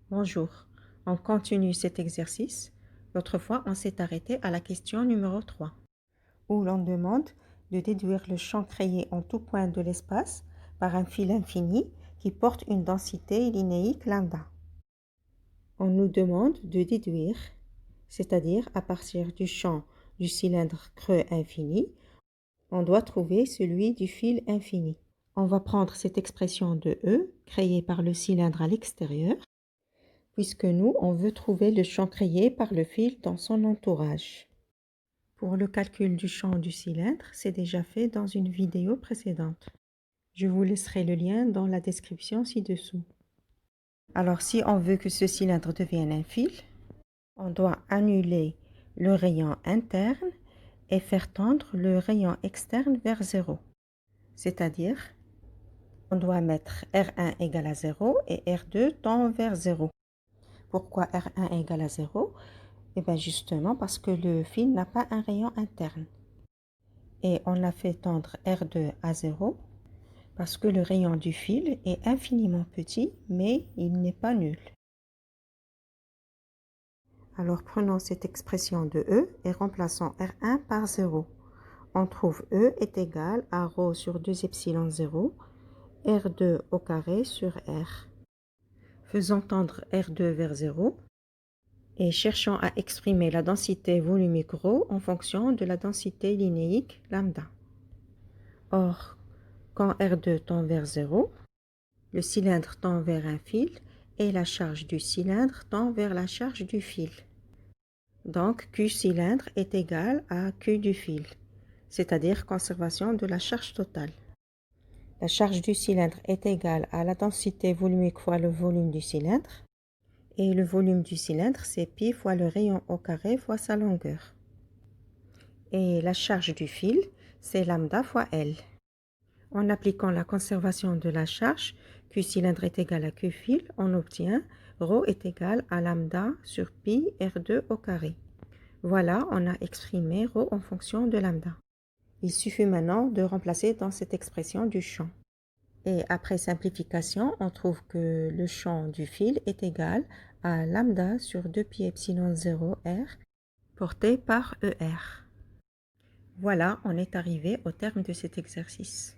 Bonjour, on continue cet exercice. L'autre fois, on s'est arrêté à la question numéro 3, où l'on demande de déduire le champ créé en tout point de l'espace par un fil infini qui porte une densité linéique lambda. On nous demande de déduire, c'est-à-dire à partir du champ du cylindre creux infini, on doit trouver celui du fil infini. On va prendre cette expression de E, créée par le cylindre à l'extérieur, puisque nous, on veut trouver le champ créé par le fil dans son entourage. Pour le calcul du champ du cylindre, c'est déjà fait dans une vidéo précédente. Je vous laisserai le lien dans la description ci-dessous. Alors, si on veut que ce cylindre devienne un fil, on doit annuler le rayon interne et faire tendre le rayon externe vers 0. C'est-à-dire, on doit mettre R1 égale à 0 et R2 tend vers 0. Pourquoi R1 égale à 0? Eh bien justement parce que le fil n'a pas un rayon interne. Et on a fait tendre R2 à 0 parce que le rayon du fil est infiniment petit, mais il n'est pas nul. Alors prenons cette expression de E et remplaçons R1 par 0. On trouve E est égal à ρ sur 2 epsilon 0, R2 au carré sur R. Faisons tendre R2 vers 0. Et cherchons à exprimer la densité volumique ρ en fonction de la densité linéique lambda. Or, quand R2 tend vers 0, le cylindre tend vers un fil et la charge du cylindre tend vers la charge du fil. Donc, Q cylindre est égal à Q du fil, c'est-à-dire conservation de la charge totale. La charge du cylindre est égale à la densité volumique fois le volume du cylindre. Et le volume du cylindre, c'est pi fois le rayon au carré fois sa longueur. Et la charge du fil, c'est lambda fois L. En appliquant la conservation de la charge, Q cylindre est égal à Q fil, on obtient ρ est égal à lambda sur pi R2 au carré. Voilà, on a exprimé ρ en fonction de lambda. Il suffit maintenant de remplacer dans cette expression du champ. Et après simplification, on trouve que le champ du fil est égal à lambda sur 2 pi epsilon 0 R porté par ER. Voilà, on est arrivé au terme de cet exercice.